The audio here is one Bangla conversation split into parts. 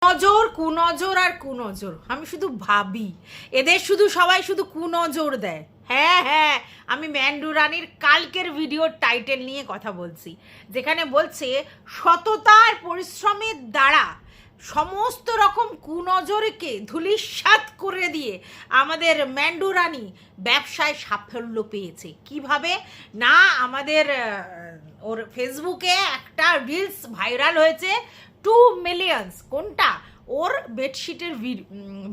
নজর কুনজর আর কুনজর, আমি শুধু ভাবি এদের সবাই শুধু কুনজর দেয়। হ্যাঁ হ্যাঁ, আমি ম্যান্ডু রানীর কালকের ভিডিওর টাইটেল নিয়ে কথা বলছি, যেখানে বলছে সততার পরিশ্রমের দ্বারা সমস্ত রকম কুনজরকে ধূলিসাৎ করে দিয়ে আমাদের ম্যান্ডু রানী ব্যবসায় সাফল্য পেয়েছে। কিভাবে না, আমাদের ওর ফেসবুকে একটা রিলস ভাইরাল হয়েছে 2 মিলিয়নস, কোনটা ওর বেডশিটের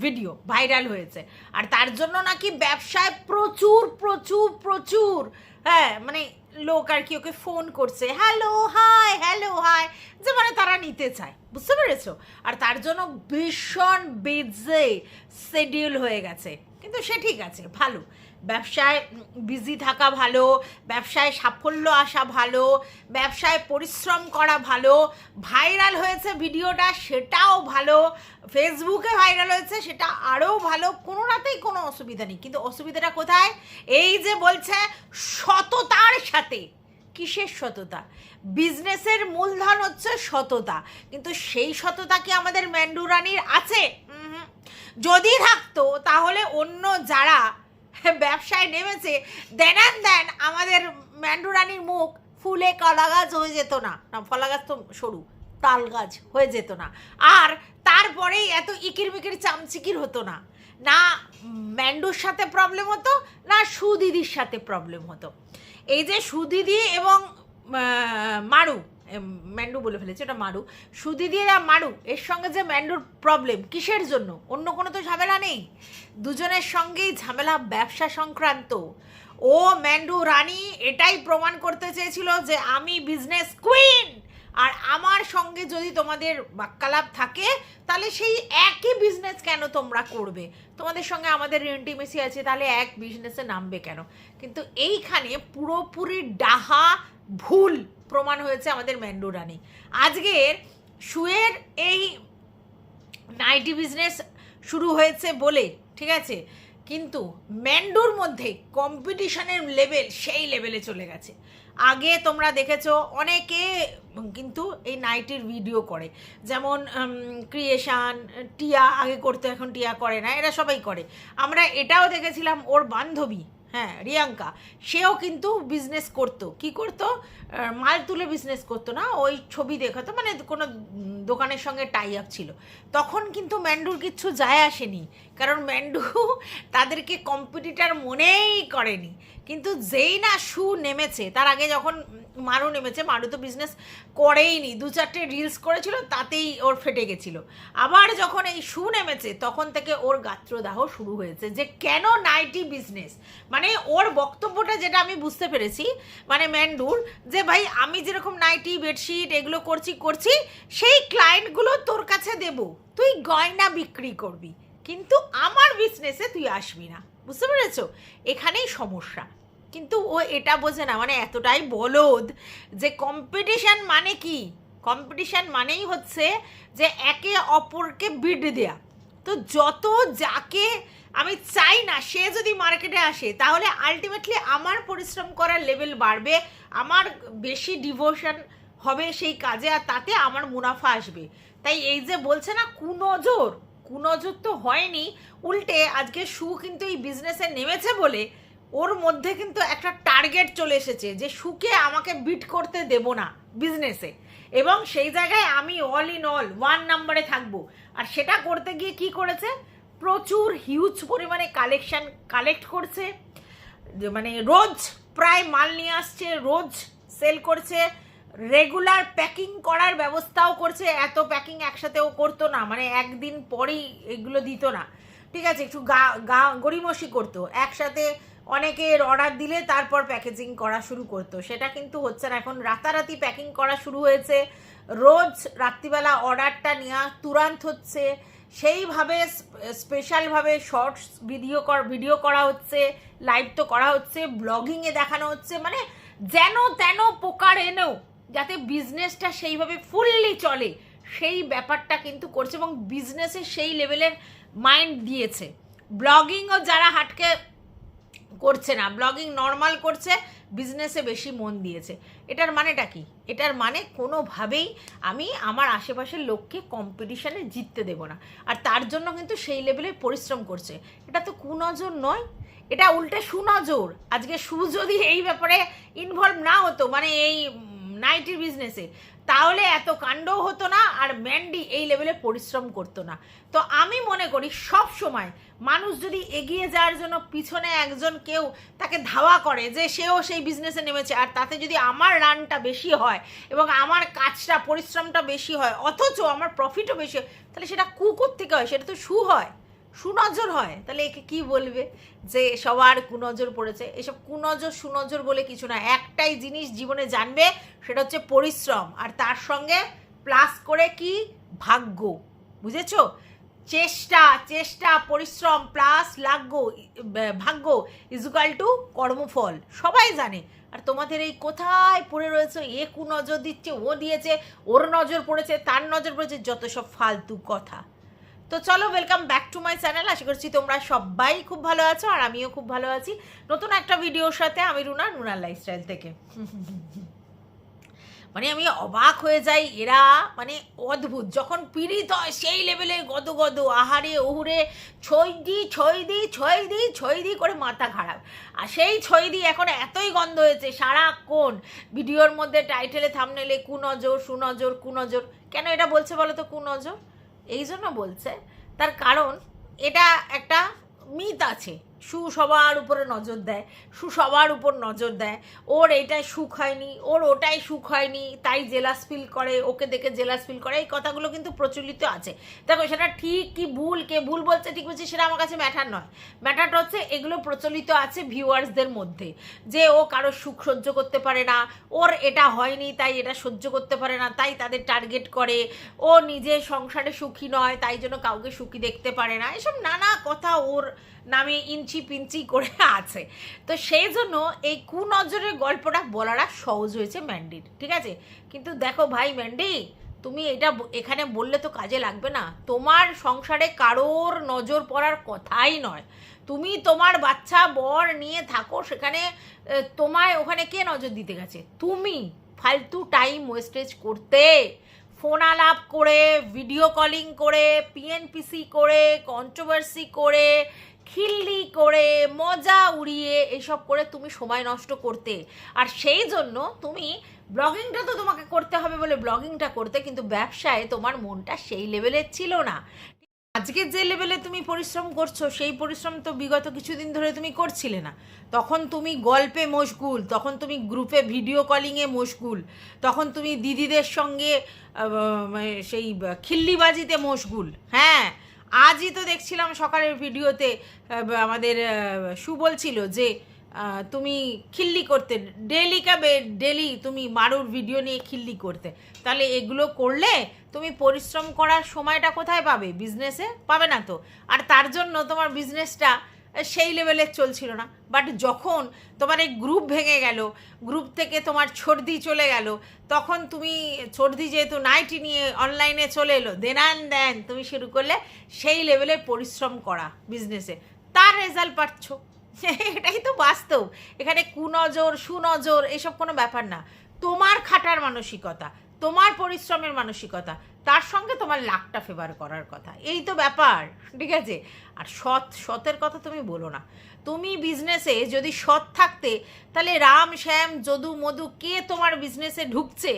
ভিডিও ভাইরাল হয়েছে, আর তার জন্য নাকি ব্যবসায় প্রচুর প্রচুর প্রচুর হ্যাঁ মানে লোক আর কি ওকে ফোন করছে, হ্যালো হাই, যে মানে তারা নিতে চায়, বুঝতে পেরেছো? আর তার জন্য ভীষণ বিজি শিডিউল হয়ে গেছে। কিন্তু সে ঠিক আছে, ভালো, ব্যবসায় বিজি থাকা ভালো, ব্যবসায় সাফল্য আসা ভালো, ব্যবসায় পরিশ্রম করা ভালো। ভাইরাল হয়েছে ভিডিওটা, সেটাও ভালো, ফেসবুকে ভাইরাল হয়েছে সেটা আরও ভালো, কোনোটাতেই কোনো অসুবিধা নেই। কিন্তু অসুবিধাটা কোথায়? এই যে বলছে সততার সাথে। কিসের সততা? বিজনেসের মূলধন হচ্ছে সততা, কিন্তু সেই সততা কি আমাদের ম্যান্ডু রানীর আছে? যদি থাকতো তাহলে অন্য যারা ব্যবসায় নেমেছে দেন আমাদের ম্যান্ডু রানীর মুখ ফুলে কলা গাছ হয়ে যেত না, ফলা গাছ তো সরু, তাল গাছ হয়ে যেত না, আর তারপরেই এত ইকির মিকির চামচিকির হতো না, না ম্যান্ডুর সাথে প্রবলেম হতো, না সুদিদির সাথে প্রবলেম হতো। এই যে সুদিদি এবং মারু, ম্যান্ডু বলে ফেলেছে, এটা মারু, সুদিদি আর মারু, এর সঙ্গে যে ম্যান্ডুর প্রবলেম কিসের জন্য? অন্য কোনো তো ঝামেলা নেই, দুজনের সঙ্গেই ঝামেলা ব্যবসা সংক্রান্ত। ও ম্যান্ডু রানী এটাই প্রমাণ করতে চেয়েছিল যে আমি বিজনেস কুইন, আর আমার সঙ্গে যদি তোমাদের বাক্যালাপ থাকে তাহলে সেই একই বিজনেস কেন তোমরা করবে? তোমাদের সঙ্গে আমাদের ইন্টিমেসি আছে, তাহলে এক বিজনেসে নামবে কেন? কিন্তু এইখানে পুরোপুরি ডাহা ভুল প্রমাণ হয়েছে আমাদের ম্যান্ডু রানী। আজকের শুয়ের এই নাইটি বিজনেস শুরু হয়েছে বলে, ঠিক আছে, কিন্তু ম্যান্ডুর মধ্যে কম্পিটিশনের লেভেল সেই লেভেলে চলে গেছে। আগে তোমরা দেখেছো অনেকে কিন্তু এই নাইটির ভিডিও করে, যেমন ক্রিয়েশান, টিয়া আগে করতো, এখন টিয়া করে না, এরা সবাই করে। আমরা এটাও দেখেছিলাম ওর বান্ধবী, হ্যাঁ রিয়াঙ্কা, সেও কিন্তু বিজনেস করতো। কি করতো? মাল তুলে বিজনেস করতো না, ওই ছবি দেখাতো, মানে কোনো দোকানের সঙ্গে টাই আপ ছিল। তখন কিন্তু ম্যান্ডুর কিচ্ছু যায় আসেনি, কারণ ম্যান্ডু তাদেরকে কম্পিটিটার মনেই করেনি। কিন্তু যেই না শু নেমেছে, তার আগে যখন মারু নেমেছে, মারু তো বিজনেস করেইনি, 2-4টে রিলস করেছিল, তাতেই ওর ফেটে গেছিলো। আবার যখন এই শু নেমেছে তখন থেকে ওর গাত্রদাহ শুরু হয়েছে, যে কেন নাইটি বিজনেস, মানে ওর বক্তব্যটা যেটা আমি বুঝতে পেরেছি, মানে ম্যান্ডুর, যে ভাই আমি যেরকম নাইটি বেডশিট এগুলো করছি সেই ক্লায়েন্টগুলো তোর কাছে দেব, তুই গয়না বিক্রি করবি, কিন্তু আমার বিজনেসে তুই আসবি না, বুঝতে পেরেছো? এখানেই সমস্যা। কিন্তু ও এটা বোঝে না, মানে এতটাই বলদ যে কম্পিটিশন মানে কি? কম্পিটিশন মানেই হচ্ছে যে একে অপরকে বিট দেয়া। তো যত যাকে আমি চাই না সে যদি মার্কেটে আসে, তাহলে আলটিমেটলি আমার পরিশ্রম করার লেভেল বাড়বে, আমার বেশি ডিভোশন হবে সেই কাজে, আর তাতে আমার মুনাফা আসবে। তাই এই যে বলছে না কুনজর তো হয়নি, উল্টে আজকে শু কিন্তু এই বিজনেসে নেমেছে বলে ওর মধ্যে কিন্তু একটা টার্গেট চলে এসেছে, যে শুকে আমাকে বিট করতে দেব না বিজনেসে, এবং সেই জায়গায় আমি অল ইন অল 1 নম্বরে থাকবো। আর সেটা করতে গিয়ে কি করেছে? প্রচুর হিউজ পরিমাণে কালেক্ট করছে, মানে রোজ প্রায় মাল নিয়ে আসছে, রোজ সেল করছে, রেগুলার প্যাকিং করার ব্যবস্থাও করছে। এত প্যাকিং একসাথেও করতো না, মানে একদিন পরেই এগুলো দিত না, ঠিক আছে, একটু গড়িমসি করতো, একসাথে অনেকের অর্ডার দিলে তারপর প্যাকেজিং করা শুরু করতো। সেটা কিন্তু হচ্ছে না, এখন রাতারাতি প্যাকিং করা শুরু হয়েছে, রোজ রাত্রিবেলা অর্ডারটা নেওয়া তুরান্ত হচ্ছে, সেইভাবে স্পেশালভাবে শর্টস ভিডিও করা হচ্ছে, লাইভ তো করা হচ্ছে, ব্লগিংয়ে দেখানো হচ্ছে, মানে যেন তেন প্রকার এনেও যাতে বিজনেসটা সেইভাবে ফুললি চলে সেই ব্যাপারটা কিন্তু করছে, এবং বিজনেসে সেই লেভেলের মাইন্ড দিয়েছে। ব্লগিংও যারা হাটকে করছে না, ব্লগিং নর্মাল করছে, বিজনেসে বেশি মন দিয়েছে। এটার মানেটা কি? এটার মানে কোনোভাবেই আমি আমার আশেপাশের লোককে কম্পিটিশানে জিততে দেব না, আর তার জন্য কিন্তু সেই লেভেলে পরিশ্রম করছে। এটা তো কুনজর নয়, এটা উল্টে সুনজর। আজকে সু যদি এই ব্যাপারে ইনভলভ না হতো, মানে এই নাইটির বিজনেসে, তাহলে এত কাণ্ডও হতো না, আর ম্যান্ডি এই লেভেলে পরিশ্রম করতো না। তো আমি মনে করি সব সময় মানুষ যদি এগিয়ে যাওয়ার জন্য পিছনে একজন কেউ তাকে ধাওয়া করে যে সেও সেই বিজনেসে নেমেছে, আর তাতে যদি আমার রানটা বেশি হয় এবং আমার কাজটা পরিশ্রমটা বেশি হয়, অথচ আমার প্রফিটও বেশি হয়, তাহলে সেটা কুকুর থেকে হয়, সেটা তো সু হয়, সুনজর হয়। তাহলে একে কি বলবে যে সবার কুনজর পড়েছে? এসব কুনজর সুনজর বলে কিছু না। একটাই জিনিস জীবনে জানবে, সেটা হচ্ছে পরিশ্রম, আর তার সঙ্গে প্লাস করে কি ভাগ্য। বুঝেছো? চেষ্টা চেষ্টা পরিশ্রম প্লাস ভাগ্য ইজুকাল টু কর্মফল, সবাই জানে। আর তোমাদের এই কোথায় পড়ে রয়েছে, এ কুনজর দিচ্ছে, ও দিয়েছে, ওর নজর পড়েছে, তার নজর পড়েছে, যত সব ফালতু কথা। তো চলো, welcome back to my channel. আশা করছি তোমরা সবাই খুব ভালো আছো, আর আমিও খুব ভালো আছি নতুন একটা ভিডিওর সাথে। আমি রুনার লাইফস্টাইল থেকে। মানে আমি অবাক হয়ে যাই, এরা মানে অদ্ভুত। যখন পীড়িত হয় সেই লেভেলে গদ আহারে ওহুরে ছয় দি করে মাথা খারাপ। আর সেই ছয়দি এখন এতই গন্ধ হয়েছে, সারাক্ষণ ভিডিওর মধ্যে টাইটেলে থাম্বনেলে কুনজর সুনজর কুনজর। কেন এটা বলছে বলো তো কুনজর? এই জন্য বলছে, তার কারণ এটা একটা মিথ আছে। সু সবার উপরে নজর দেয়, সু সবার উপর নজর দেয়, ওর এইটাই সুখ হয়নি, ওর ওটাই সুখ হয়নি, তাই জেলাস ফিল করে, ওকে দেখে জেলাস ফিল করে। এই কথাগুলো কিন্তু প্রচলিত আছে। দেখো, সেটা ঠিক কি ভুল, কে ভুল বলছে ঠিক বলছে সেটা আমার কাছে ম্যাটার নয়। ম্যাটারটা হচ্ছে এগুলো প্রচলিত আছে ভিউয়ার্সদের মধ্যে, যে ও কারো সুখ সহ্য করতে পারে না, ওর এটা হয়নি তাই এটা সহ্য করতে পারে না, তাই তাদের টার্গেট করে, ও নিজে সংসারে সুখী নয় তাই জন্য কাউকে সুখী দেখতে পারে না, এসব নানা কথা ওর নামে ইঞ্চি পিঞ্চি করে আছে। তো সেই জন্য এই কুনজরের গল্পটা বলাটা সহজ হয়েছে ম্যান্ডির, ঠিক আছে? কিন্তু দেখো ভাই ম্যান্ডি, তুমি এটা এখানে বললে তো কাজে লাগবে না। তোমার সংসারে কারোর নজর পড়ার কথাই নয়। তুমি তোমার বাচ্চা বর নিয়ে থাকো, সেখানে তোমায় ওখানে কে নজর দিতে গেছে? তুমি ফালতু টাইম ওয়েস্টেজ করতে, ফোন আলাপ করে, ভিডিও কলিং করে, পিএনপিসি করে, কন্ট্রোভার্সি করে, খিল্লি করে, মজা উড়িয়ে, এসব করে তুমি সময় নষ্ট করতে। আর সেই জন্য তুমি ব্লগিংটা তো তোমাকে করতে হবে বলে ব্লগিংটা করতে, কিন্তু ব্যবসায় তোমার মনটা সেই লেভেলের ছিল না। আজকে যে লেভেলে তুমি পরিশ্রম করছো, সেই পরিশ্রম তো বিগত কিছুদিন ধরে তুমি করছিলে না। তখন তুমি গল্পে মশগুল, তখন তুমি গ্রুপে ভিডিও কলিংয়ে মশগুল, তখন তুমি দিদিদের সঙ্গে সেই খিল্লিবাজিতে মশগুল। হ্যাঁ, আজই তো দেখছিলাম সকালের ভিডিওতে আমাদের সু বলছিল যে তুমি খিল্লি করতে, ডেলি তুমি মারুর ভিডিও নিয়ে খিল্লি করতে। তাহলে এগুলো করলে তুমি পরিশ্রম করার সময়টা কোথায় পাবে? বিজনেসে পাবে না তো। আর তার জন্য তোমার বিজনেসটা সেই লেভেলের চলছিল না। বাট যখন তোমার এই গ্রুপ ভেঙে গেল, গ্রুপ থেকে তোমার ছর্দি চলে গেল, তখন তুমি ছর্দি যেহেতু নাইটি নিয়ে অনলাইনে চলে এলো, দেন তুমি শুরু করলে সেই লেভেলের পরিশ্রম করা বিজনেসে, তার রেজাল্ট পাচ্ছ। এটাই তো বাস্তব। এখানে কুনজর সুনজর এসব কোনো ব্যাপার না। তোমার খাটার মানসিকতা, তোমার পরিশ্রমের মানসিকতা, তার সঙ্গে তোমার লাকটা ফেভার করার কথা, এই তো ব্যাপার, ঠিক আছে? আর সতের কথা তুমি বলো না। তুমি বিজনেসে যদি সৎ থাকতে, তাহলে রাম শ্যাম যদু মধু কে তোমার বিজনেসে ঢুকছে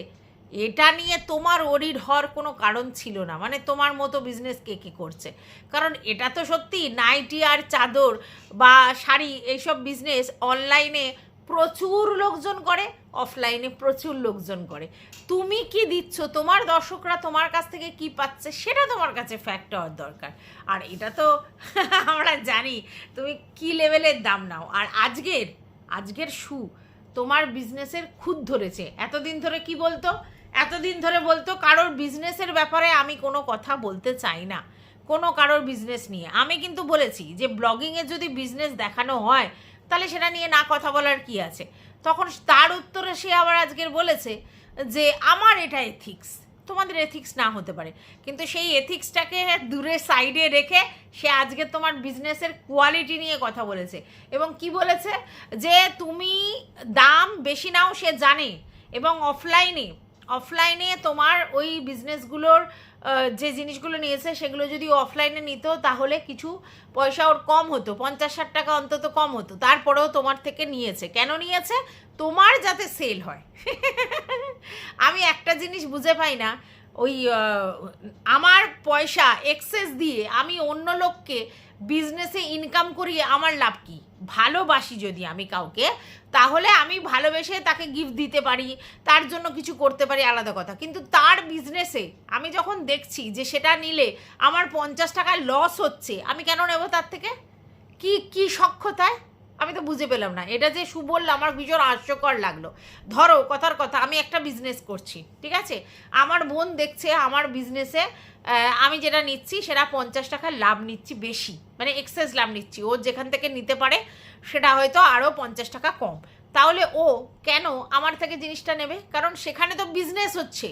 এটা নিয়ে তোমার ওরিড হওয়ার কোনো কারণ ছিল না। মানে তোমার মতো বিজনেস কে করছে? কারণ এটা তো সত্যি, নাইটি আর চাদর বা শাড়ি এইসব বিজনেস অনলাইনে প্রচুর লোকজন করে, অফলাইনে প্রচুর লোকজন করে। তুমি কি দিচ্ছ, তোমার দর্শকরা তোমার কাছ থেকে কি পাচ্ছে, সেটা তোমার কাছে ফ্যাক্ট হওয়ার দরকার। আর এটা তো আমরা জানি তুমি কি লেভেলের দাম নাও। আর আজকের সু তোমার বিজনেসের খুদ ধরেছে। এতদিন ধরে কি বলতো? এতদিন ধরে বলতো কারোর বিজনেসের ব্যাপারে আমি কোনো কথা বলতে চাই না, কোনো কারোর বিজনেস নিয়ে। আমি কিন্তু বলেছি যে ব্লগিংয়ে যদি বিজনেস দেখানো হয় তাহলে সেটা নিয়ে না কথা বলার কি আছে। তখন তার উত্তরে সে আবার আজকের বলেছে যে আমার এটা এথিক্স। তোমাদের এথিক্স না হতে পারে, কিন্তু সেই এথিক্সটাকে দূরে সাইডে রেখে সে আজকে তোমার বিজনেসের কোয়ালিটি নিয়ে কথা বলেছে। এবং কি বলেছে, যে তুমি দাম বেশি নাও সে জানে, এবং অফলাইনে তোমার ওই বিজনেসগুলোর যে জিনিসগুলো নিয়েছে সেগুলো যদি অফলাইনে নিত তাহলে কিছু পয়সা ওর কম হতো, 50-60 টাকা অন্তত কম হতো, তারপরেও তোমার থেকে নিয়েছে। কেন নিয়েছে? তোমার যাতে সেল হয়। আমি একটা জিনিস বুঝে পাই না, ওই আমার পয়সা এক্সেস দিয়ে আমি অন্য লোককে বিজনেসে ইনকাম করিয়ে আমার লাভ কি? ভালোবাসি যদি আমি কাউকে, তাহলে আমি ভালোবেসে তাকে গিফট দিতে পারি, তার জন্য কিছু করতে পারি, আলাদা কথা। কিন্তু তার বিজনেসে আমি যখন দেখছি যে সেটা নিলে আমার 50 টাকা লস হচ্ছে, আমি কেন নেব তার থেকে? কি সক্ষতায়? আমি তো বুঝে পেলাম না। এটা যে বললো আমার ভীষণ হাস্যকর লাগলো। ধরো কথার কথা, আমি একটা বিজনেস করছি, ঠিক আছে, আমার বোন দেখছে আমার বিজনেসে আমি যেটা নিচ্ছি সেটা 50 টাকার লাভ নিচ্ছি বেশি, মানে এক্সেস লাভ নিচ্ছি, ও যেখান থেকে নিতে পারে সেটা হয়তো আরও 50 টাকা কম। তাহলে ও কেন আমার থেকে জিনিসটা নেবে? কারণ সেখানে তো বিজনেস হচ্ছে,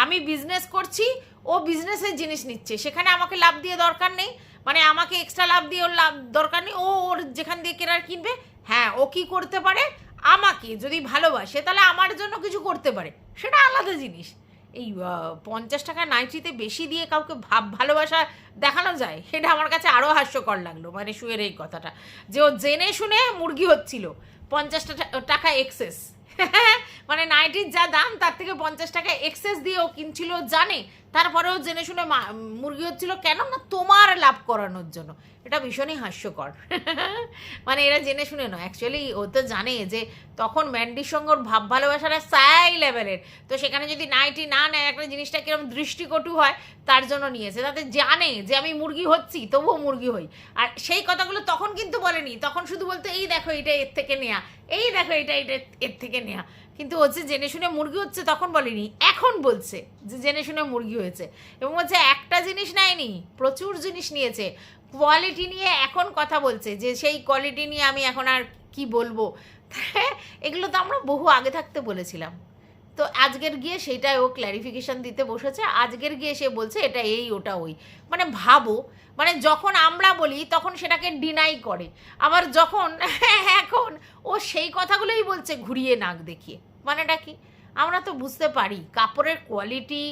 আমি বিজনেস করছি, ও বিজনেসের জিনিস নিচ্ছে, সেখানে আমাকে লাভ দিয়ে দরকার নেই, মানে আমাকে এক্সট্রা লাভ দিয়ে ওর লাভ দরকার নেই, ও ওর যেখান দিয়ে কেনার কিনবে। হ্যাঁ, ও কি করতে পারে, আমাকে যদি ভালোবাসে তাহলে আমার জন্য কিছু করতে পারে, সেটা আলাদা জিনিস। এই 50 টাকা নাইটিতে বেশি দিয়ে কাউকে ভালোবাসা দেখানো যায়, সেটা আমার কাছে আরও হাস্যকর লাগলো। মানে শুয়ের এই কথাটা, যে ও জেনে শুনে মুরগি হচ্ছিল 50 টাকা এক্সেস, মানে নাইটির যা দাম তার থেকে 50 টাকা এক্সেস দিয়ে ও কিনছিল জানে, তারপরেও জেনে শুনে মুরগি হচ্ছিল। কেন না? তোমার লাভ করানোর জন্য। এটা ভীষণই হাস্যকর। মানে এরা জেনে শুনে নয়, অ্যাকচুয়ালি ও তো জানে যে তখন ম্যান্ডির সঙ্গে ওর ভাব ভালোবাসাটা সাই লেভেলের, তো সেখানে যদি নাইটি না নেয় একটা জিনিসটা কিরকম দৃষ্টিকটু হয়, তার জন্য নিয়েছে। তাতে জানে যে আমি মুরগি হচ্ছি, তবুও মুরগি হই। আর সেই কথাগুলো তখন কিন্তু বলেনি, তখন শুধু বলতো এই দেখো এটা এর থেকে নেয়া, এই দেখো এটা এর থেকে নেয়া। কিন্তু ও যে জেনে শুনে মুরগি হচ্ছে তখন বলেনি, এখন বলছে যে জেনে শুনে মুরগি হয়েছে। এবং হচ্ছে একটা জিনিস নেয়নি, প্রচুর জিনিস নিয়েছে, কোয়ালিটি নিয়ে এখন কথা বলছে, যে সেই কোয়ালিটি নিয়ে আমি এখন আর কি বলবো। এগুলো তো আমরা বহু আগে থাকতে বলেছিলাম। তো আজকের গিয়ে সেইটাই ও ক্ল্যারিফিকেশান দিতে বসেছে, আজকের গিয়ে সে বলছে এটা এই ওটা ওই। মানে ভাবো, মানে যখন আমরা বলি তখন সেটাকে ডিনাই করে, আবার যখন এখন ও সেই কথাগুলোই বলছে ঘুরিয়ে নাক দেখিয়ে। মানেটা কি? আমরা তো বুঝতে পারি কাপড়ের কোয়ালিটি,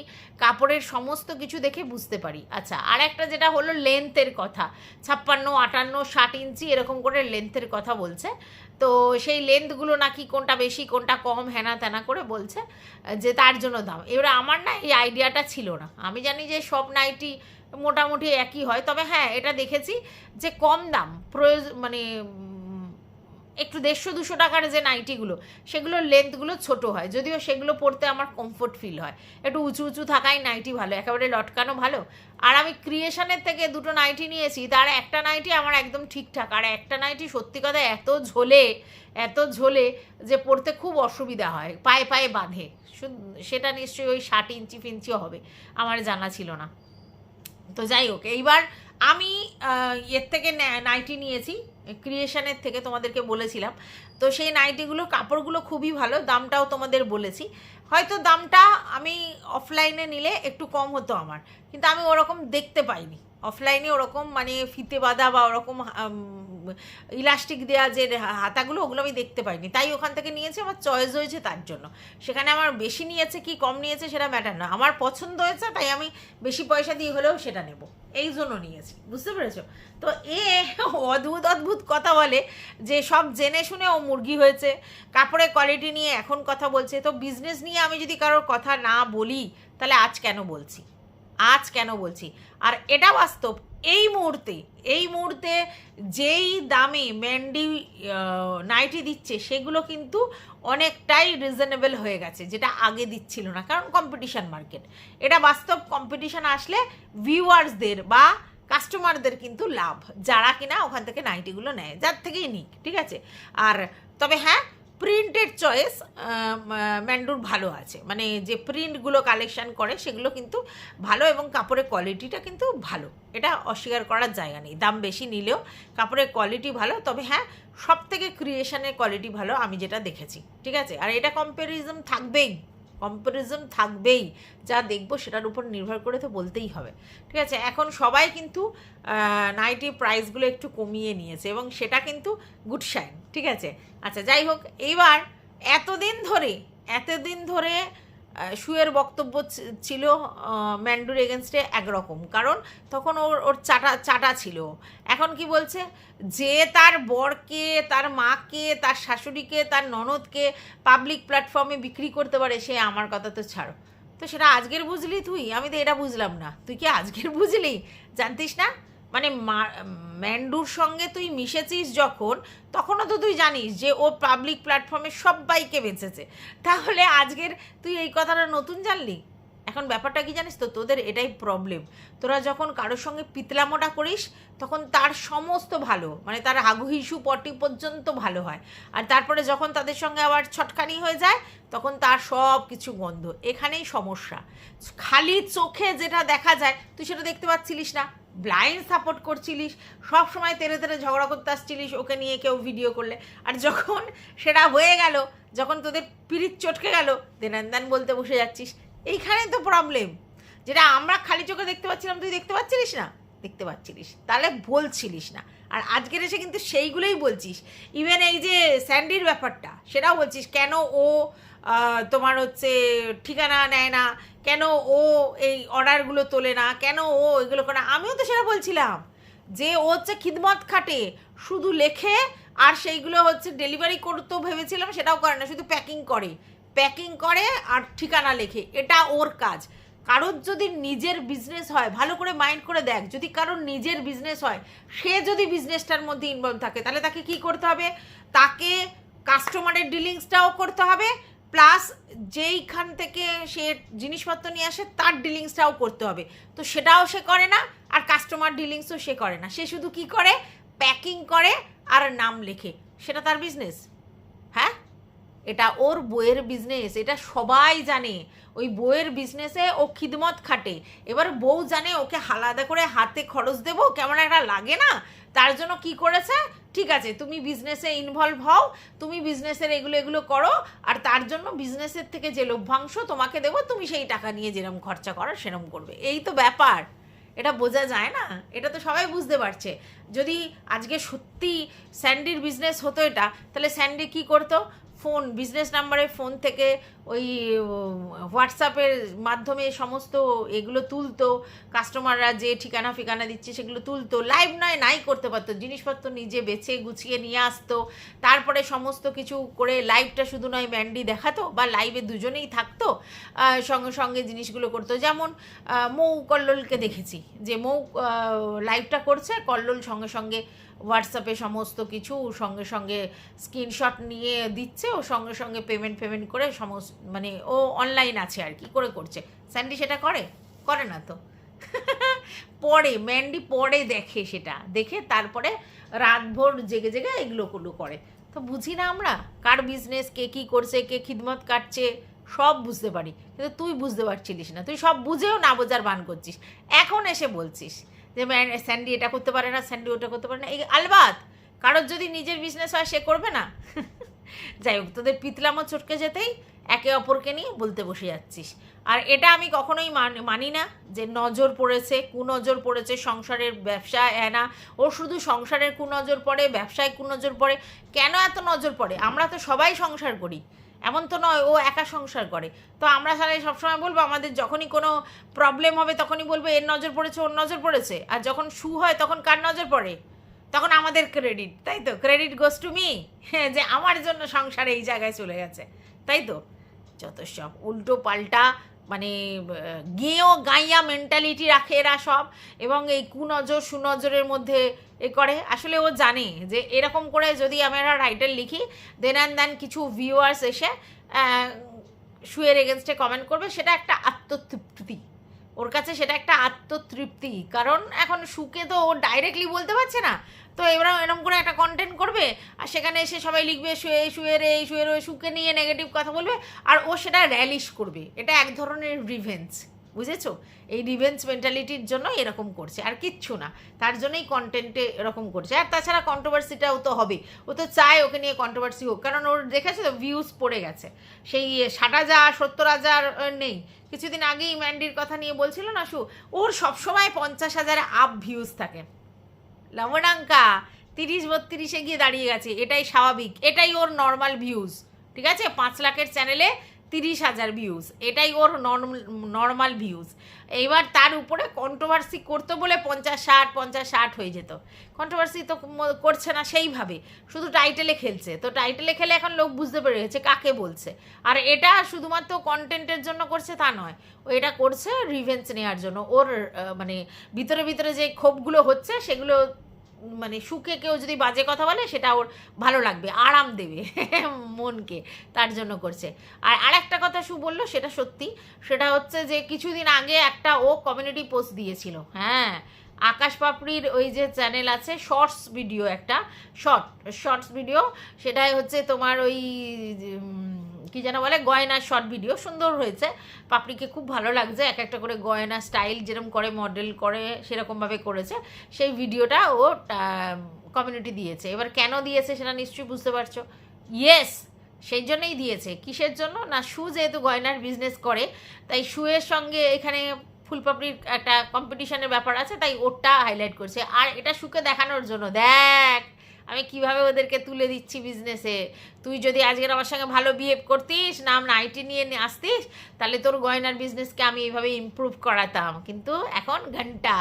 কাপড়ের সমস্ত কিছু দেখে বুঝতে পারি। আচ্ছা, আর একটা যেটা হলো লেন্থের কথা, 56, 58, 60 ইঞ্চি এরকম করে লেন্থের কথা বলছে। তো সেই লেন্থগুলো নাকি কোনটা বেশি কোনটা কম হেনা তেনা করে বলছে, যে তার জন্য দাম। এবারে আমার না এই আইডিয়াটা ছিল না। আমি জানি যে সব নাইটি মোটামুটি একই হয়, তবে হ্যাঁ এটা দেখেছি যে কম দাম মানে একটু 150-200 টাকার যে নাইটিগুলো, সেগুলোর লেন্থগুলো ছোট হয়, যদিও সেগুলো পরতে আমার কমফোর্ট ফিল হয়। একটু উঁচু উঁচু থাকাই নাইটি ভালো, একেবারে লটকানো ভালো। আর আমি ক্রিয়েশনের থেকে 2টো নাইটি নিয়েছি, তার একটা নাইটি আমার একদম ঠিকঠাক, আর একটা নাইটি সত্যি কথা এত ঝোলে যে পরতে খুব অসুবিধা হয়, পায়ে পায়ে বাঁধে। সেটা নিশ্চয়ই ওই 60 ইঞ্চি ফিঞ্চিও হবে, আমার জানা ছিল না। তো যাই হোক, এইবার আমি এর থেকে নাইটি নিয়েছি, ক্রিয়েশনের থেকে, তোমাদেরকে বলেছিলাম। তো সেই নাইটিগুলো কাপড়গুলো খুবই ভালো, দামটাও তোমাদের বলেছি। হয়তো দামটা আমি অফলাইনে নিলে একটু কম হতো আমার, কিন্তু আমি ওরকম দেখতে পাইনি অফলাইনে, ওরকম মানে ফিতে বাঁধা বা ওরকম ইলাস্টিক দেওয়া যে হাতাগুলো, ওগুলো আমি দেখতে পাইনি। তাই ওখান থেকে নিয়েছি, আমার চয়েস হয়েছে তার জন্য। সেখানে আমার বেশি নিয়েছে কি কম নিয়েছে সেটা ম্যাটার না, আমার পছন্দ হয়েছে তাই আমি বেশি পয়সা দিয়ে হলেও সেটা নেব, এই জন্য নিয়েছি। বুঝতে পেরেছো? তো অদ্ভুত কথা বলে যে সব জেনে শুনে ও মুরগি হয়েছে, কাপড়ের কোয়ালিটি নিয়ে এখন কথা বলছে। তো বিজনেস নিয়ে আমি যদি কারোর কথা না বলি তাহলে আজ কেন বলছি? আর এটা বাস্তব, এই মুহূর্তে যেই দামে ম্যান্ডি নাইটি দিচ্ছে সেগুলো কিন্তু অনেকটাই রিজনেবল হয়ে গেছে, যেটা আগে দিচ্ছিল না, কারণ কম্পিটিশান মার্কেট। এটা বাস্তব, কম্পিটিশান আসলে ভিউয়ার্সদের বা কাস্টমারদের কিন্তু লাভ, যারা কিনা ওখান থেকে নাইটিগুলো নেয়, যার থেকেই নিক, ঠিক আছে। আর তবে হ্যাঁ, প্রিন্টের চয়েস ম্যান্ডুর ভালো আছে, মানে যে প্রিন্টগুলো কালেকশান করে সেগুলো কিন্তু ভালো, এবং কাপড়ের কোয়ালিটিটা কিন্তু ভালো, এটা অস্বীকার করার জায়গা নেই। দাম বেশি নিলেও কাপড়ের কোয়ালিটি ভালো, তবে হ্যাঁ সব থেকে ক্রিয়েশনের কোয়ালিটি ভালো আমি যেটা দেখেছি, ঠিক আছে। আর এটা কম্প্যারিজম থাকবেই, কম্প্যারিজন থাকবেই, যা দেখবো সেটার উপর নির্ভর করে তো বলতেই হবে, ঠিক আছে। এখন সবাই কিন্তু নাইটি প্রাইসগুলো একটু কমিয়ে নিয়েছে এবং সেটা কিন্তু গুড সাইন, ঠিক আছে। আচ্ছা যাই হোক, এইবার এতদিন ধরে শুয়ের বক্তব্য ছিল ম্যান্ডুর এগেনস্টে একরকম, কারণ তখন ওর চাটা ছিল। এখন কি বলছে, যে তার বরকে, তার মাকে, তার শাশুড়িকে, তার ননদকে পাবলিক প্ল্যাটফর্মে বিক্রি করতে পারে, সে আমার কথা তো ছাড়ো। তো সেটা আজকের বুঝলি তুই? আমি তো এটা বুঝলাম না, তুই কি আজকের বুঝলি? জানতিস না? মানে ম্যান্ডুর সঙ্গে তুই মিশেছিস যখন, তখনও তো তুই জানিস যে ও পাবলিক প্ল্যাটফর্মে সবাইকে বেঁচেছে, তাহলে আজকের তুই এই কথাটা নতুন জানলি? এখন ব্যাপারটা কি জানিস তো, তোদের এটাই প্রবলেম। তোরা যখন কারোর সঙ্গে পিতলামোটা করিস তখন তার সমস্ত ভালো, মানে তার হাগু হিসু পটি পর্যন্ত ভালো হয়, আর তারপরে যখন তাদের সঙ্গে আবার ছটকানি হয়ে যায় তখন তার সব কিছু গন্ধ। এখানেই সমস্যা, খালি চোখে যেটা দেখা যায় তুই সেটা দেখতে পাচ্ছিলিস না, ব্লাইন্ড সাপোর্ট করছিলিস, সব সময় তেরে তেরে ঝগড়া করতে আসছিলিস ওকে নিয়ে কেউ ভিডিও করলে, আর যখন সেটা হয়ে গেল, যখন তোদের পিরিত চটকে গেল, দেন বলতে বসে যাচ্ছিস। এইখানে তো প্রবলেম, যেটা আমরা খালি চোখে দেখতে পাচ্ছিলাম তুই দেখতে পাচ্ছিলিস না, দেখতে পাচ্ছিলিস, তাহলে বলছিলিস না। আর আজকের এসে কিন্তু সেইগুলোই বলছিস। ইভেন এই যে স্যান্ডির ব্যাপারটা, সেটাও বলছিস, কেন ও তোমার হচ্ছে ঠিকানা নেয় না, কেন ও এই অর্ডারগুলো তোলে না, কেন ও এগুলো করে না। আমিও তো সেটা বলছিলাম যে ও হচ্ছে খিদমত খাটে, শুধু লেখে আর সেইগুলো হচ্ছে ডেলিভারি করতেও ভেবেছিলাম, সেটাও করে না, শুধু প্যাকিং করে আর ঠিকানা লেখে, এটা ওর কাজ। কারোর যদি নিজের বিজনেস হয়, ভালো করে মাইন্ড করে দেখ, যদি কারোর নিজের বিজনেস হয়, সে যদি বিজনেসটার মধ্যে ইনভলভ থাকে, তাহলে তাকে কি করতে হবে? তাকে কাস্টমারের ডিলিংসটাও করতে হবে, প্লাস যেইখান থেকে সে জিনিসপত্র নিয়ে আসে তার ডিলিংসটাও করতে হবে। তো সেটাও সে করে না, আর কাস্টমার ডিলিংসও সে করে না, সে শুধু কি করে? প্যাকিং করে আর নাম লেখে। সেটা তার বিজনেস? হ্যাঁ, এটা ওর বইয়ের বিজনেস, এটা সবাই জানে। ওই বইয়ের বিজনেসে ও খিদমত খাটে। এবার বউ জানে ওকে আলাদা করে হাতে খরচ দেবো, কেমন একটা লাগে না? তার জন্য কি করেছে, ঠিক আছে তুমি বিজনেসে ইনভলভ হও, তুমি বিজনেসের এগুলো করো, আর তার জন্য বিজনেসের থেকে যে লভ্যাংশ তোমাকে দেবো, তুমি সেই টাকা নিয়ে যেরকম খরচা করো সেরকম করবে। এই তো ব্যাপার, এটা বোঝা যায় না? এটা তো সবাই বুঝতে পারছে। যদি আজকে সত্যি স্যান্ডির বিজনেস হতো এটা, তাহলে স্যান্ডি কি করতো? ফোন, বিজনেস নাম্বারে ফোন থেকে ওই হোয়াটসঅ্যাপের মাধ্যমে সমস্ত এগুলো তুলতো, কাস্টমাররা যে ঠিকানা ফিকানা দিচ্ছে সেগুলো তুলতো, লাইভ নাই করতে পারতো, জিনিসপত্র নিজে বেছে গুছিয়ে নিয়ে আসতো, তারপরে সমস্ত কিছু করে লাইভটা শুধু নয় ম্যান্ডি দেখাতো, বা লাইভে দুজনেই থাকতো, সঙ্গে সঙ্গে জিনিসগুলো করতো। যেমন মৌ কল্লোলকে দেখেছি যে মৌ লাইভটা করছে, কল্লোল সঙ্গে সঙ্গে হোয়াটসঅ্যাপে সমস্ত কিছু সঙ্গে সঙ্গে স্ক্রিনশট নিয়ে দিচ্ছে, ও সঙ্গে সঙ্গে পেমেন্ট করে সমস্ত, মানে ও অনলাইন আছে আর কি করে করছে। স্যান্ডি সেটা করে না তো। পরে ম্যান্ডি পরে দেখে, সেটা দেখে তারপরে রাতভর জেগে এগুলো করে। তো বুঝি না আমরা কার বিজনেস, কে কী করছে, কে খিদমত কাটছে, সব বুঝতে পারি, কিন্তু তুই বুঝতে পারছিলিস না। তুই সব বুঝেও না বোঝার ভান করছিস, এখন এসে বলছিস যে স্যান্ডি এটা করতে পারে না, স্যান্ডি ওটা করতে পারে না। এই আলবাত কারোর যদি নিজের বিজনেস হয় সে করবে না? যাই হোক, তোদের পিতলামো চটকে যেতেই একে অপরকে নিয়ে বলতে বসে যাচ্ছিস। আর এটা আমি কখনোই মানি না যে নজর পড়েছে, কুনজর পড়েছে সংসারের, ব্যবসায়। না, ও শুধু সংসারের কুনজর পড়ে, ব্যবসায় কুনজর পড়ে। কেন এত নজর পড়ে? আমরা তো সবাই সংসার করি, এমন তো নয় ও একা সংসার করে। তো আমরা সবাই সবসময় বলবো, আমাদের যখনই কোনো প্রবলেম হবে তখনই বলবো এর নজর পড়েছে, ওর নজর পড়েছে। আর যখন শু হয় তখন কার নজর পড়ে? তখন আমাদের ক্রেডিট, তাই তো? ক্রেডিট গোস টু মি, যে আমার জন্য সংসার এই জায়গায় চলে গেছে, তাই তো? যত সব উল্টো পাল্টা, মানে গেঁয়ো গাইয়া মেন্টালিটি রাখে এরা সব, এবং এই কুনজর সুনজরের মধ্যে করে। আসলে ও জানে যে এরকম করে যদি আমরা টাইটেল লিখি, দেন কিছু ভিউয়ার্স এসে শুয়ের এগেনস্টে কমেন্ট করবে, সেটা একটা আত্মতৃপ্তি ওর কাছে, সেটা একটা আত্মতৃপ্তি। কারণ এখন শুকে তো ও ডাইরেক্টলি বলতে পারছে না, তো এরকম করে একটা কন্টেন্ট করবে, আর সেখানে এসে সবাই লিখবে শুয়ের ওই শুকে নিয়ে নেগেটিভ কথা বলবে, আর ও সেটা র্যালিশ করবে। এটা এক ধরনের রিভেঞ্জ, বুঝেছো? এই রিভেঞ্জ মেন্টালিটির জন্য এরকম করছে, আর কিচ্ছু না, তার জন্যই কন্টেন্টে এরকম করছে। আর তাছাড়া কন্ট্রোভার্সিটাও তো হবে, ও তো চায় ওকে নিয়ে কন্ট্রোভার্সি হোক, কারণ ওর দেখেছে তো ভিউজ পড়ে গেছে, সেই 60,000 70,000 নেই। কিছুদিন আগেই ম্যান্ডির কথা নিয়ে বলছিল না শু, ওর সবসময় 50,000 আপ ভিউজ থাকে। লবণাঙ্কা 30-32 গিয়ে দাঁড়িয়ে গেছে, এটাই স্বাভাবিক, এটাই ওর নর্মাল ভিউজ। ঠিক আছে, 5 লাখের চ্যানেলে 30,000 ভিউজ, এটাই ওর নর্মাল ভিউজ। এইবার তার উপরে কন্ট্রোভার্সি করতো বলে 50-60 হয়ে যেত। কন্ট্রোভার্সি তো করছে না সেইভাবে, শুধু টাইটেলে খেলছে। তো টাইটেলে খেলে এখন লোক বুঝতে পেরে গেছে কাকে বলছে। আর এটা শুধুমাত্র কন্টেন্টের জন্য করছে তা নয়, ও এটা করছে রিভেঞ্জ নেওয়ার জন্য। ওর মানে ভিতরে ভিতরে যে ক্ষোভগুলো হচ্ছে সেগুলো মানে সুখে কেউ যদি বাজে কথা বলে সেটা ওর ভালো লাগবে, আরাম দেবে মনকে, তার জন্য করছে। আর আরেকটা কথা সু বললো সেটা সত্যি, সেটা হচ্ছে যে কিছুদিন আগে একটা ও কমিউনিটি পোস্ট দিয়েছিল। হ্যাঁ, আকাশ পাপড়ির ওই যে চ্যানেল আছে, শর্টস ভিডিও, একটা শর্টস ভিডিও, সেটাই হচ্ছে তোমার ওই কি যেন বলে, গয়নার শর্ট ভিডিও, সুন্দর হয়েছে, পাপড়িকে খুব ভালো লাগছে। এক একটা করে গয়না স্টাইল যেরকম করে, মডেল করে, সেরকমভাবে করেছে। সেই ভিডিওটা ও কমিউনিটি দিয়েছে। এবার কেন দিয়েছে সেটা নিশ্চয়ই বুঝতে পারছো। ইয়েস, সেই জন্যই দিয়েছে। কিসের জন্য না, শু যেহেতু গয়নার বিজনেস করে, তাই শুয়ের সঙ্গে এখানে ফুলপাপড়ির একটা কম্পিটিশনের ব্যাপার আছে, তাই ওটা হাইলাইট করছে। আর এটা শুকে দেখানোর জন্য, দেখ আমি কিভাবে ওদেরকে তুলে দিচ্ছি বিজনেসে। তুই যদি আজকের আমার সঙ্গে ভালো বিহেভ করতিস, নাম নাইটি নিয়ে আসতিস, তাহলে তোর গয়নার বিজনেসকে আমি এইভাবে ইমপ্রুভ করাতাম। কিন্তু এখন ঘন্টা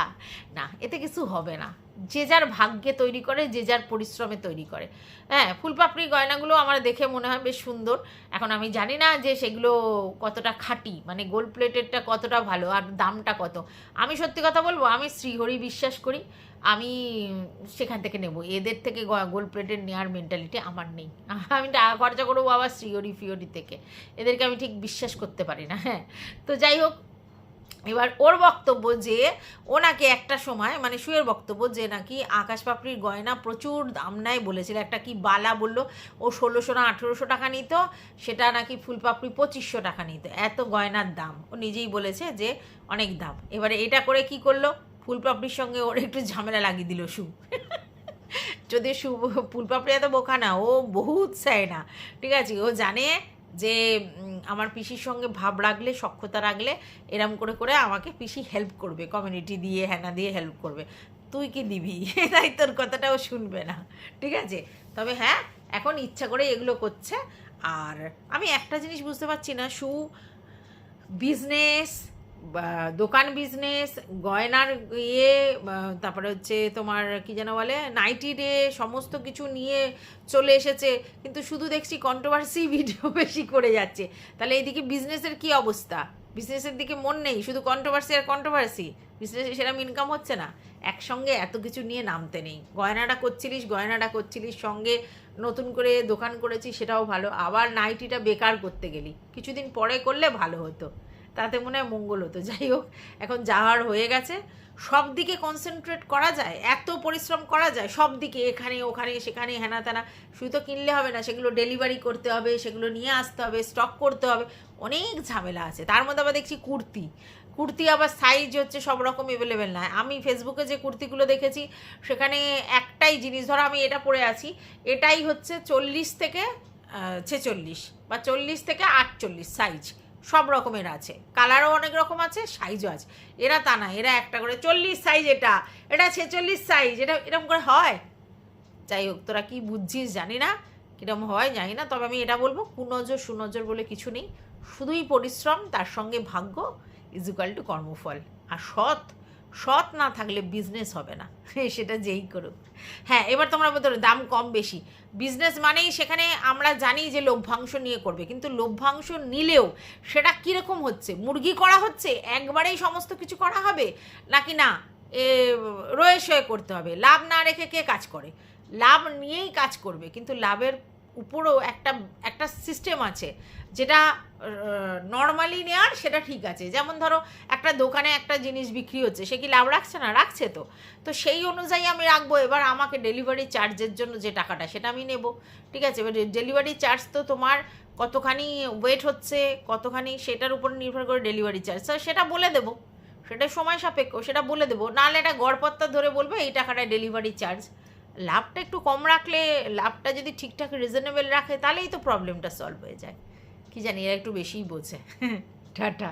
না, এতে কিছু হবে না। যে যার ভাগ্যে তৈরি করে, যে যার পরিশ্রমে তৈরি করে। হ্যাঁ, ফুলপাপড়ি গয়নাগুলো আমার দেখে মনে হয় বেশ সুন্দর। এখন আমি জানি না যে সেগুলো কতটা খাঁটি, মানে গোল্ড প্লেটেডটা কতটা ভালো আর দামটা কত। আমি সত্যি কথা বলবো, আমি শ্রীহরি বিশ্বাস করি, আমি সেখান থেকে নেব। এদের থেকে গোল্ড প্লেটেড নেওয়ার মেন্টালিটি আমার নেই। আমি টাকা খরচা করবো আবার শ্রীহরি ফিওরি থেকে, এদেরকে আমি ঠিক বিশ্বাস করতে পারি না। হ্যাঁ, তো যাই হোক, এবার ওর বক্তব্য যে ও নাকি একটা সময়, মানে শুয়ের বক্তব্য যে নাকি আকাশ পাপড়ির গয়না প্রচুর দাম নেয় বলেছিল। একটা কি বালা বললো ও 1600 না 1800 টাকা নিত, সেটা নাকি ফুলপাপড়ি 2500 টাকা নিত। এত গয়নার দাম, ও নিজেই বলেছে যে অনেক দাম। এবারে এটা করে কি করলো, ফুলপাপড়ির সঙ্গে ওর একটু ঝামেলা লাগিয়ে দিল শু। যদি শু, ফুলপাপড়ি এত বোকা না, ও বহুত চায় না, ঠিক আছে, ও জানে যে আমার পিসির সঙ্গে ভাব রাখলে, সখ্যতা রাখলে, এরম করে করে আমাকে পিসি হেল্প করবে, কমিউনিটি দিয়ে হ্যানা দিয়ে হেল্প করবে। তুই কি দিবি? তাই তোর কথাটাও শুনবে না, ঠিক আছে। তবে হ্যাঁ, এখন ইচ্ছা করে এগুলো করছে। আর আমি একটা জিনিস বুঝতে পারছি না, শু বিজনেস, দোকান বিজনেস, গয়নার ইয়ে, তারপরে হচ্ছে তোমার কি যেন বলে নাইটি ডে, সমস্ত কিছু নিয়ে চলে এসেছে, কিন্তু শুধু দেখছি কন্ট্রোভার্সি ভিডিও বেশি করে যাচ্ছে। তাহলে এইদিকে বিজনেসের কি অবস্থা? বিজনেসের দিকে মন নেই, শুধু কন্ট্রোভার্সি আর কন্ট্রোভার্সি। বিজনেসে সেরকম ইনকাম হচ্ছে না, একসঙ্গে এত কিছু নিয়ে নামতে নেই। গয়নাটা করছিলিস, সঙ্গে নতুন করে দোকান করেছি, সেটাও ভালো। আবার নাইটিটা বেকার করতে গেলি, কিছুদিন পরে করলে ভালো হতো, তাতে মনে হয় মঙ্গল হতো। যাই হোক, এখন যাওয়ার হয়ে গেছে, সব দিকে কনসেন্ট্রেট করা যায়, এত পরিশ্রম করা যায় সব দিকে, এখানে ওখানে সেখানে হেনা তেনা। শুধু তো কিনলে হবে না, সেগুলো ডেলিভারি করতে হবে, সেগুলো নিয়ে আসতে হবে, স্টক করতে হবে, অনেক ঝামেলা আছে। তার মধ্যে আবার দেখছি কুর্তি আবার সাইজ হচ্ছে সব রকম অ্যাভেলেবেল নয়। আমি ফেসবুকে যে কুর্তিগুলো দেখেছি, সেখানে একটাই জিনিস, ধরো আমি এটা পরে আছি, এটাই হচ্ছে 40 থেকে 46 বা 40 থেকে 48 সাইজ, সব রকমের আছে, কালারও অনেক রকম আছে, সাইজও আছে। এরা তা না, এরা একটা করে 40 সাইজ, এটা 46 সাইজ, এটা এরকম করে হয়। যাই হোক, তোরা কি বুঝছিস জানি না, কীরকম হয় জানি না। তবে আমি এটা বলবো, কুনজর সুনজর বলে কিছু নেই, শুধুই পরিশ্রম, তার সঙ্গে ভাগ্য ইজুকাল টু কর্মফল। আর সৎ না থাকলে বিজনেস হবে না, সেটা যেই করুক। হ্যাঁ, এবার তোমরা বলতে পারো দাম কম বেশি, বিজনেস মানেই সেখানে আমরা জানি যে লভ্যাংশ নিয়ে করবে, কিন্তু লভ্যাংশ নিলেও সেটা কীরকম হচ্ছে, মুরগি করা হচ্ছে, একবারেই সমস্ত কিছু করা হবে, নাকি না রয়ে শয়ে করতে হবে। লাভ না রেখে কে কাজ করে? লাভ নিয়েই কাজ করবে, কিন্তু লাভের উপরও একটা একটা সিস্টেম আছে, যেটা নর্মালি নেওয়ার সেটা ঠিক আছে। যেমন ধরো একটা দোকানে একটা জিনিস বিক্রি হচ্ছে, সে কি লাভ রাখছে না? রাখছে। তো তো সেই অনুযায়ী আমি রাখবো। এবার আমাকে ডেলিভারি চার্জের জন্য যে টাকাটা সেটা আমি নেব, ঠিক আছে। এবার ডেলিভারি চার্জ তো তোমার কতখানি ওয়েট হচ্ছে, কতখানি, সেটার উপর নির্ভর করে ডেলিভারি চার্জ, সেটা বলে দেবো, সেটা সময় সাপেক্ষ, সেটা বলে দেবো। নাহলে এটা গড়পত্তা ধরে বলবো এই টাকাটা ডেলিভারি চার্জ। লাভটা একটু কম রাখলে, লাভটা যদি ঠিকঠাক রিজনেবল রাখে, তাহলেই তো প্রবলেমটা সলভ হয়ে যায়। কি জানি, এরা একটু বেশিই বোঝে। টাটা।